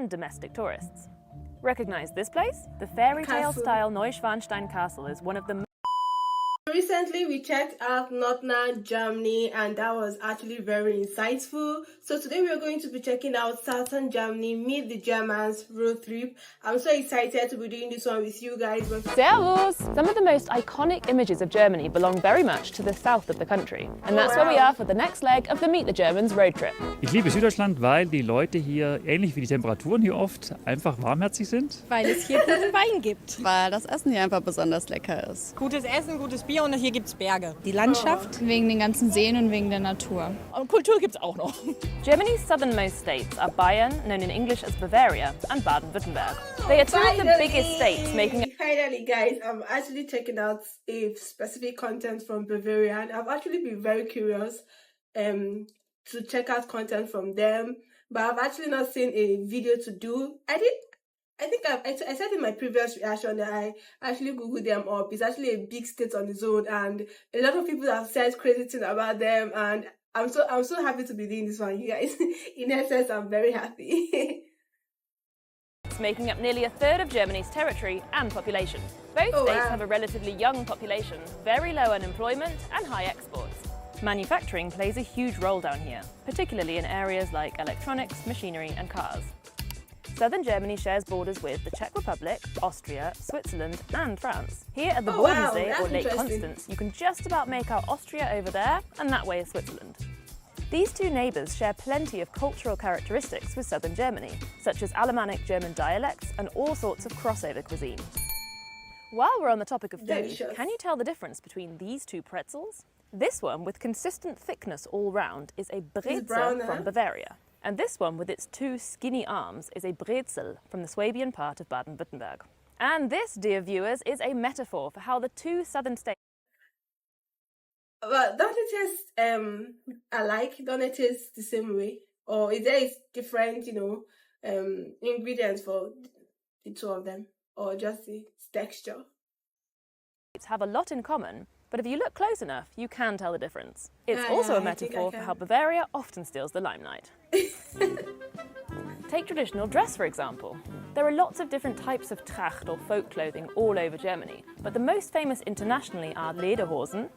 and domestic tourists. Recognize this place? The fairy tale-style Neuschwanstein Castle is one of the Recently, we checked out Northern Germany, and that was actually very insightful. So today we are going to be checking out Southern Germany, Meet the Germans road trip. I'm so excited to be doing this one with you guys. Servus! Some of the most iconic images of Germany belong very much to the south of the country. And that's where we are for the next leg of the Meet the Germans road trip. Ich liebe Süddeutschland, weil die Leute hier, ähnlich wie die Temperaturen hier oft, einfach warmherzig sind. Weil es hier guten Wein gibt. Weil das Essen hier einfach besonders lecker ist. Gutes Essen, gutes Bier und hier gibt's Berge. Die Landschaft. Wegen den ganzen Seen und wegen der Natur. Und Kultur gibt's auch noch. Germany's southernmost states are Bayern, known in English as Bavaria, and Baden-Württemberg. They are two of the biggest states, making Finally, guys, I'm actually checking out a specific content from Bavaria, and I've actually been very curious to check out content from them, but I've actually not seen a video to do. I said in my previous reaction that I actually googled them up. It's actually a big state on its own, and a lot of people have said crazy things about them, and I'm so happy to be doing this one, you guys. In essence, I'm very happy. making up nearly a third of Germany's territory and population. Both states have a relatively young population, very low unemployment and high exports. Manufacturing plays a huge role down here, particularly in areas like electronics, machinery and cars. Southern Germany shares borders with the Czech Republic, Austria, Switzerland and France. Here at the Bodensee or Lake Constance, you can just about make out Austria over there and that way is Switzerland. These two neighbours share plenty of cultural characteristics with southern Germany, such as Alemannic German dialects and all sorts of crossover cuisine. While we're on the topic of food, can you tell the difference between these two pretzels? This one, with consistent thickness all round, is a Brezel from Bavaria. And this one, with its two skinny arms, is a Brezel from the Swabian part of Baden-Württemberg. And this, dear viewers, is a metaphor for how the two southern states... But don't it taste alike? Don't it taste the same way? Or is there different, ingredients for the two of them? Or just the texture? ...have a lot in common, but if you look close enough, you can tell the difference. It's also a metaphor for how Bavaria often steals the limelight. Take traditional dress, for example. There are lots of different types of Tracht or folk clothing all over Germany, but the most famous internationally are Lederhosen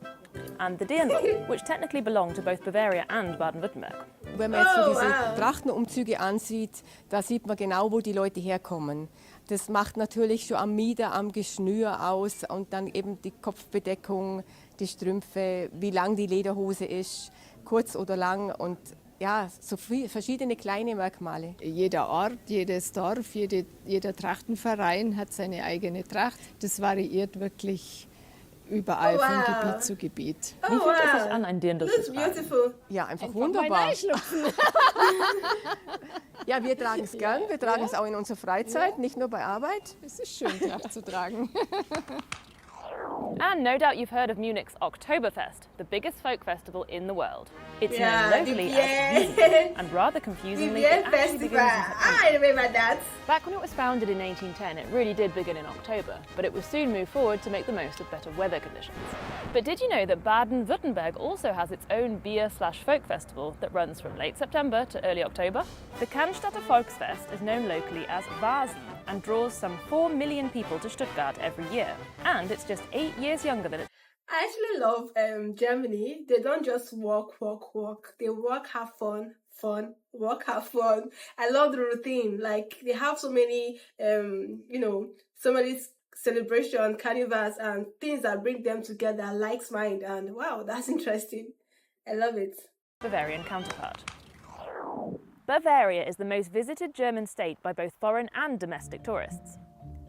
and the Dirndl, which technically belong to both Bavaria and Baden-Württemberg. Wenn man jetzt so diese Trachtenumzüge ansieht, da sieht man genau, wo die Leute herkommen. Das macht natürlich schon am Mieder, am Geschnür aus und dann eben die Kopfbedeckung, die Strümpfe, wie lang die Lederhose ist, kurz oder lang und ja, so verschiedene kleine Merkmale. Jeder Ort, jedes Dorf, jeder Trachtenverein hat seine eigene Tracht. Das variiert wirklich überall von Gebiet zu Gebiet. Wie fühlt es sich an, ein Dirndl zu tragen? Ja, einfach wunderbar. Ja, wir tragen es gern. Wir tragen es auch in unserer Freizeit, nicht nur bei Arbeit. Es ist schön, Tracht zu tragen. And no doubt you've heard of Munich's Oktoberfest, the biggest folk festival in the world. It's known locally as Wiesn, and rather confusingly, it actually begins in September. I remember that. Back when it was founded in 1810, it really did begin in October, but it was soon moved forward to make the most of better weather conditions. But did you know that Baden-Württemberg also has its own beer/folk festival that runs from late September to early October? The Cannstatter Volksfest is known locally as Vasen and draws some 4 million people to Stuttgart every year. And it's just 8 years younger than it. I actually love Germany. They don't just walk. They walk, have fun, walk, have fun. I love the routine. Like, they have so many, so many celebrations, carnivals, and things that bring them together, likes mind. And wow, that's interesting. I love it. Bavarian counterpart. Bavaria is the most visited German state by both foreign and domestic tourists.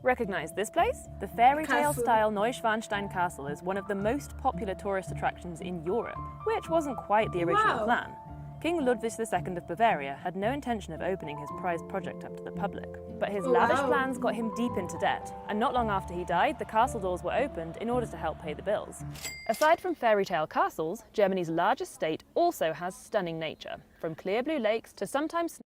Recognise this place? The fairy tale-style Neuschwanstein Castle is one of the most popular tourist attractions in Europe, which wasn't quite the original plan. King Ludwig II of Bavaria had no intention of opening his prized project up to the public, but his lavish plans got him deep into debt, and not long after he died, the castle doors were opened in order to help pay the bills. Aside from fairy tale castles, Germany's largest state also has stunning nature, from clear blue lakes to sometimes...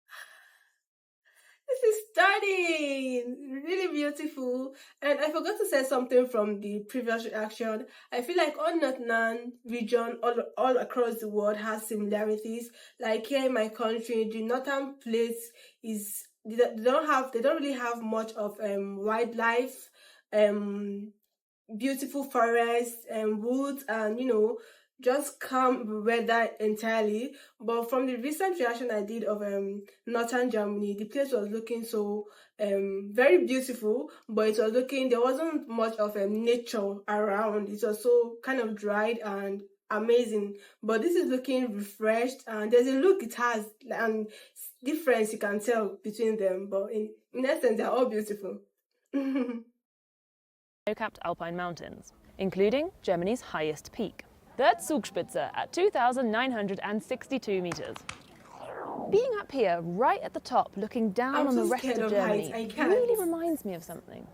This is stunning, really beautiful. And I forgot to say something from the previous reaction. I feel like all northern region all across the world has similarities. Like here in my country, the northern place is they don't really have much of wildlife, beautiful forests and woods, and just calm weather entirely. But from the recent reaction I did of northern Germany, the place was looking so very beautiful, but there wasn't much of nature around. It was so kind of dried and amazing. But this is looking refreshed, and there's a look it has and difference you can tell between them. But in essence, they're all beautiful. Snow-capped alpine mountains, including Germany's highest peak, the Zugspitze at 2,962 meters. Being up here, right at the top, looking down on the rest of Germany, really reminds me of something.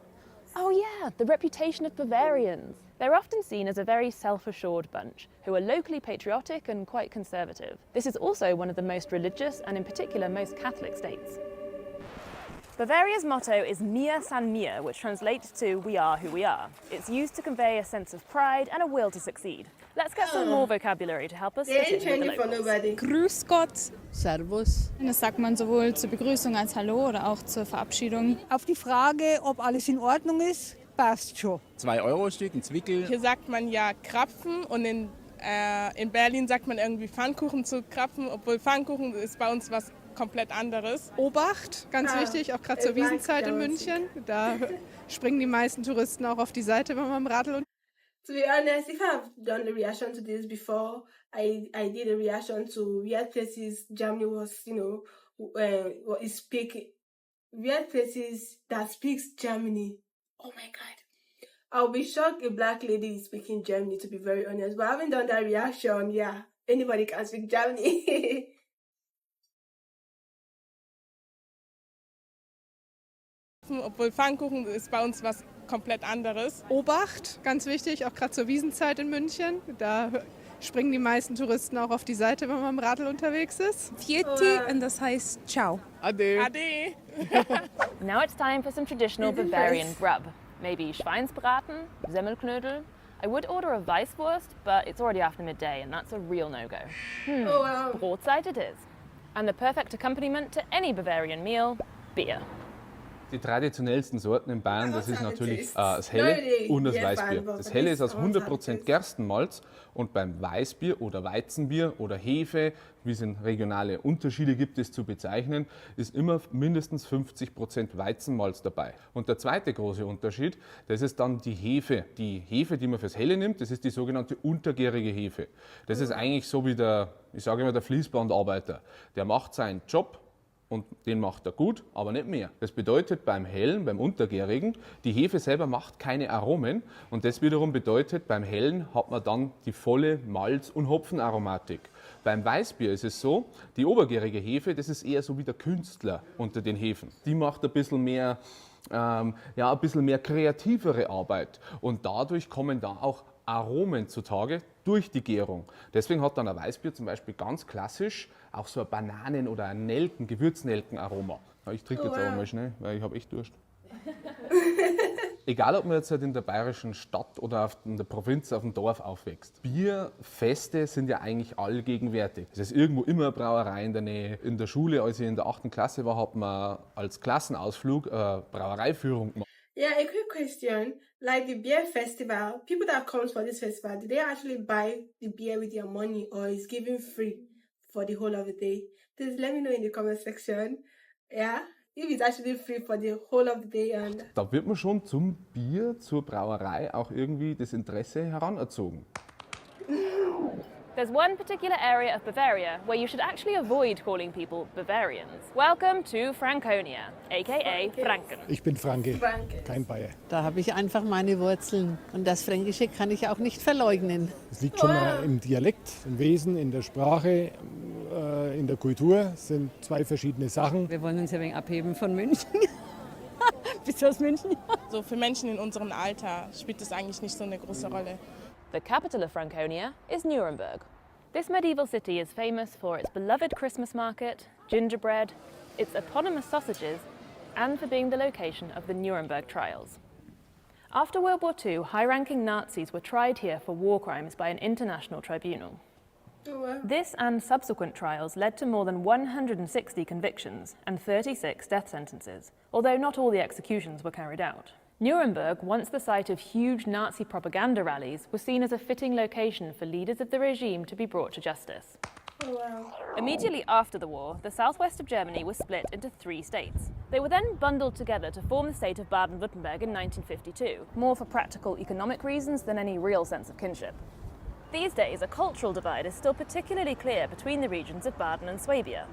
Oh yeah, the reputation of Bavarians. They're often seen as a very self-assured bunch, who are locally patriotic and quite conservative. This is also one of the most religious and in particular most Catholic states. Bavaria's motto is Mir san mir, which translates to we are who we are. It's used to convey a sense of pride and a will to succeed. Let's get some more vocabulary to help us fit in with the locals. Grüß Gott. Servus. Das sagt man sowohl zur Begrüßung als Hallo oder auch zur Verabschiedung. Auf die Frage, ob alles in Ordnung ist, passt schon. 2-Euro-Stück, ein Zwickel. Hier sagt man ja Krapfen und in Berlin sagt man irgendwie Pfannkuchen zu Krapfen, obwohl Pfannkuchen ist bei uns was komplett anderes. Obacht, ganz wichtig, auch gerade zur Wiesenzeit in München. Da springen die meisten Touristen auch auf die Seite, wenn man im Radl und To be honest, if I've done a reaction to this before, I did a reaction to weird places Germany was, what is speaking. Weird places that speaks Germany. Oh my God. I'll be shocked a black lady is speaking Germany, to be very honest. But having done that reaction, yeah, anybody can speak Germany. Obwohl Pfannkuchen ist bei uns was komplett anderes. Obacht, ganz wichtig, auch gerade zur Wiesenzeit in München. Da springen die meisten Touristen auch auf die Seite, wenn man im Radl unterwegs ist. Vierte und das heißt Ciao. Ade. Ade! Now it's time for some traditional Bavarian grub. Maybe Schweinsbraten, Semmelknödel. I would order a Weisswurst, but it's already after midday and that's a real no-go. Oh wow. Brotzeit it is. And the perfect accompaniment to any Bavarian meal, beer. Die traditionellsten Sorten in Bayern, das ist natürlich das Helle und das Weißbier. Das Helle ist aus 100% Gerstenmalz und beim Weißbier oder Weizenbier oder Hefe, wie es in regionale Unterschiede gibt, es zu bezeichnen, ist immer mindestens 50% Weizenmalz dabei. Und der zweite große Unterschied, das ist dann die Hefe. Die Hefe, die man fürs Helle nimmt, das ist die sogenannte untergärige Hefe. Das ist eigentlich so wie der Fließbandarbeiter. Der macht seinen Job, und den macht er gut, aber nicht mehr. Das bedeutet beim Hellen, beim Untergärigen, die Hefe selber macht keine Aromen und das wiederum bedeutet, beim Hellen hat man dann die volle Malz- und Hopfenaromatik. Beim Weißbier ist es so, die obergärige Hefe, das ist eher so wie der Künstler unter den Hefen. Die macht ein bisschen mehr kreativere Arbeit und dadurch kommen da auch Aromen zutage durch die Gärung. Deswegen hat dann ein Weißbier zum Beispiel ganz klassisch auch so ein Bananen- oder ein Gewürznelkenaroma. Ich trinke jetzt aber mal schnell, weil ich habe echt Durst. Egal, ob man jetzt halt in der bayerischen Stadt oder in der Provinz auf dem Dorf aufwächst. Bierfeste sind ja eigentlich allgegenwärtig. Es ist irgendwo immer eine Brauerei in der Nähe. In der Schule, als ich in der 8. Klasse war, hat man als Klassenausflug eine Brauereiführung gemacht. Yeah, a quick question. Like the beer festival, people that comes for this festival, do they actually buy the beer with their money or is given free for the whole of the day? Please let me know in the comment section. Yeah, if it's actually free for the whole of the day. And da wird man schon zum Bier, zur Brauerei auch irgendwie das Interesse heranerzogen. There's one particular area of Bavaria where you should actually avoid calling people Bavarians. Welcome to Franconia, aka Franken. Ich bin Franke, kein Bayer. Da habe ich einfach meine Wurzeln und das Fränkische kann ich auch nicht verleugnen. Es liegt schon im Dialekt, im Wesen, in der Sprache, in der Kultur. Es sind zwei verschiedene Sachen. Wir wollen uns ein wenig abheben von München. Bist du aus München? So für Menschen in unserem Alter spielt das eigentlich nicht so eine große Rolle. The capital of Franconia is Nuremberg. This medieval city is famous for its beloved Christmas market, gingerbread, its eponymous sausages, and for being the location of the Nuremberg trials. After World War II, high-ranking Nazis were tried here for war crimes by an international tribunal. Oh, wow. This and subsequent trials led to more than 160 convictions and 36 death sentences, although not all the executions were carried out. Nuremberg, once the site of huge Nazi propaganda rallies, was seen as a fitting location for leaders of the regime to be brought to justice. Oh, wow. Immediately after the war, the southwest of Germany was split into 3 states. They were then bundled together to form the state of Baden-Württemberg in 1952, more for practical economic reasons than any real sense of kinship. These days, a cultural divide is still particularly clear between the regions of Baden and Swabia.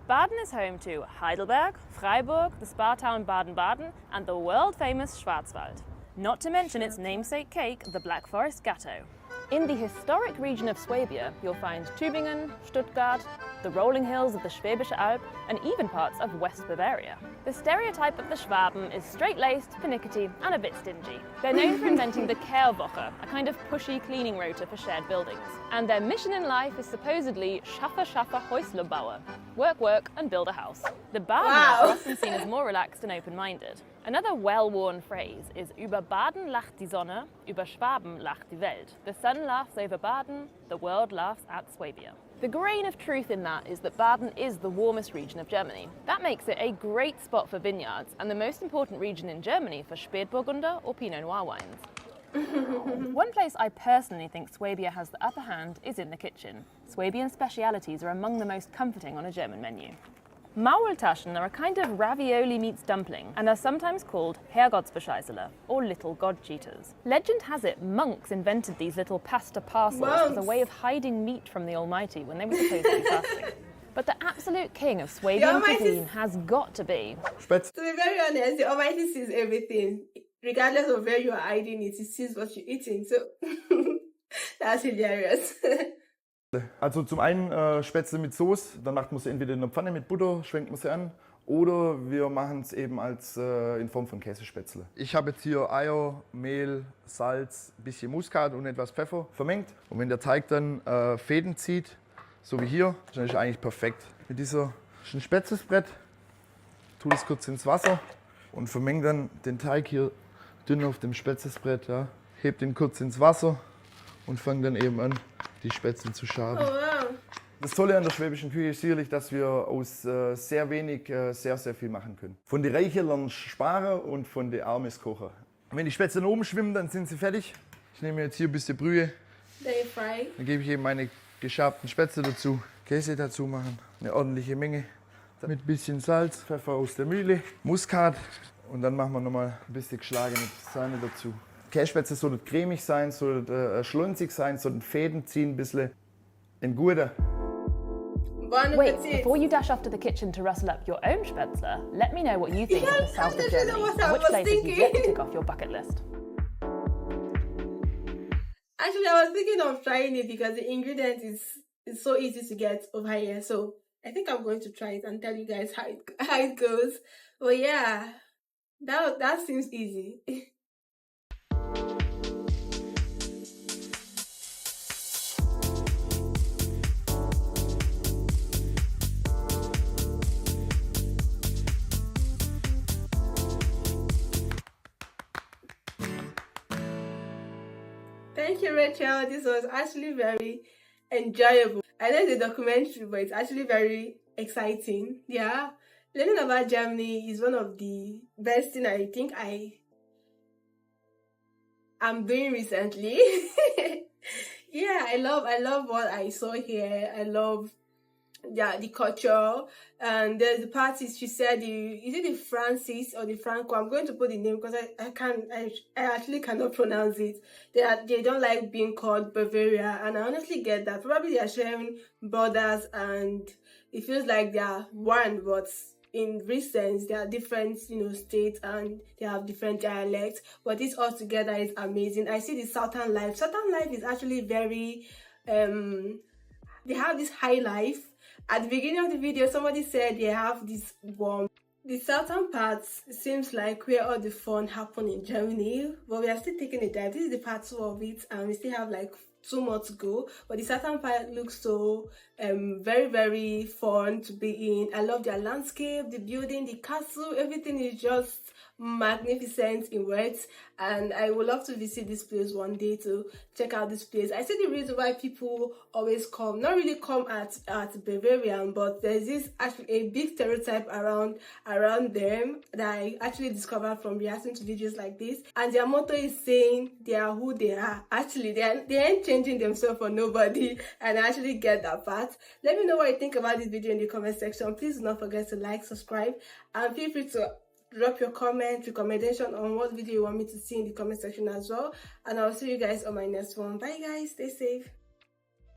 Baden is home to Heidelberg, Freiburg, the spa town Baden-Baden, and the world-famous Schwarzwald. Not to mention its namesake cake, the Black Forest Gatto. In the historic region of Swabia, you'll find Tübingen, Stuttgart, the rolling hills of the Schwäbische Alb, and even parts of West Bavaria. The stereotype of the Schwaben is straight-laced, pernickety, and a bit stingy. They're known for inventing the Kehrwoche, a kind of pushy cleaning rota for shared buildings. And their mission in life is supposedly Schaffe, Schaffe, Häusle baue. Work, work, and build a house. The Badeners are often seen as more relaxed and open-minded. Another well-worn phrase is Über Baden lacht die Sonne, über Schwaben lacht die Welt. The sun laughs over Baden, the world laughs at Swabia. The grain of truth in that is that Baden is the warmest region of Germany. That makes it a great spot for vineyards and the most important region in Germany for Spätburgunder or Pinot Noir wines. One place I personally think Swabia has the upper hand is in the kitchen. Swabian specialities are among the most comforting on a German menu. Maultaschen are a kind of ravioli meets dumpling and are sometimes called Herrgottsbescheißele, or little god cheaters. Legend has it monks invented these little pasta parcels as a way of hiding meat from the Almighty when they were supposed to be fasting. But the absolute king of Swabian cuisine has got to be... To be very honest, the Almighty sees everything. Regardless of where you are hiding it, He sees what you're eating. So that's hilarious. Also zum einen Spätzle mit Soße, dann macht man sie entweder in der Pfanne mit Butter, schwenkt man sie an, oder wir machen es eben in Form von Käsespätzle. Ich habe jetzt hier Eier, Mehl, Salz, ein bisschen Muskat und etwas Pfeffer vermengt. Und wenn der Teig dann Fäden zieht, so wie hier, dann ist es eigentlich perfekt. Mit dieser ist ein Spätzlesbrett, tue das kurz ins Wasser und vermenge dann den Teig hier dünn auf dem Spätzlesbrett. Ja. Heb den kurz ins Wasser und fange dann eben an, die Spätzle zu schaben. Oh, wow. Das Tolle an der schwäbischen Küche ist sicherlich, dass wir aus sehr wenig sehr, sehr viel machen können. Von den Reichen lernst du sparen und von den Armen das Kochen. Wenn die Spätzle oben schwimmen, dann sind sie fertig. Ich nehme jetzt hier ein bisschen Brühe. Dann gebe ich eben meine geschabten Spätzle dazu. Käse dazu machen, eine ordentliche Menge. Mit ein bisschen Salz, Pfeffer aus der Mühle, Muskat und dann machen wir nochmal ein bisschen geschlagene Sahne dazu. Kässpätzle soll cremig sein, soll schlunzig sein, soll Fäden ziehen, ein bisschen ein guter. Wait, before you dash off to the kitchen to rustle up your own Spätzle, let me know what you think of the south of Germany and which places you'd yet to tick off your bucket list. Actually, I was thinking of trying it because the ingredient is so easy to get over here. So I think I'm going to try it and tell you guys how it goes. But yeah, that seems easy. Thank you, Rachel. This was actually very enjoyable. I know it's a documentary, but it's actually very exciting. Yeah, learning about Germany is one of the best things I think I'm doing recently. Yeah, I love what I saw here. I love the culture, and there's the parties. She said, is it the Francis or the Franco? I'm going to put the name because I actually cannot pronounce it. They don't like being called Bavaria, and I honestly get that. Probably they are sharing borders, and it feels like they are one, but in real sense they are different, states, and they have different dialects. But this all together is amazing. I see the Southern life. Southern life is actually very. They have this high life. At the beginning of the video, somebody said they have this warm. The southern parts seems like where all the fun happen in Germany, but we are still taking a dive. This is the part 2 of it, and we still have like 2 more to go, but the southern part looks so very, very fun to be in. I love their landscape, the building, the castle, everything is just magnificent in words, and I would love to visit this place one day to check out this place. I see the reason why people always come, not really come at Bavarian, but there's this actually a big stereotype around them that I actually discovered from reacting to videos like this, and their motto is saying they are who they are. Actually, they ain't changing themselves for nobody, and I actually get that part. Let me know what you think about this video in the comment section. Please do not forget to like, subscribe, and feel free to drop your comment, recommendation on what video you want me to see in the comment section as well. And I'll see you guys on my next one. Bye guys, stay safe.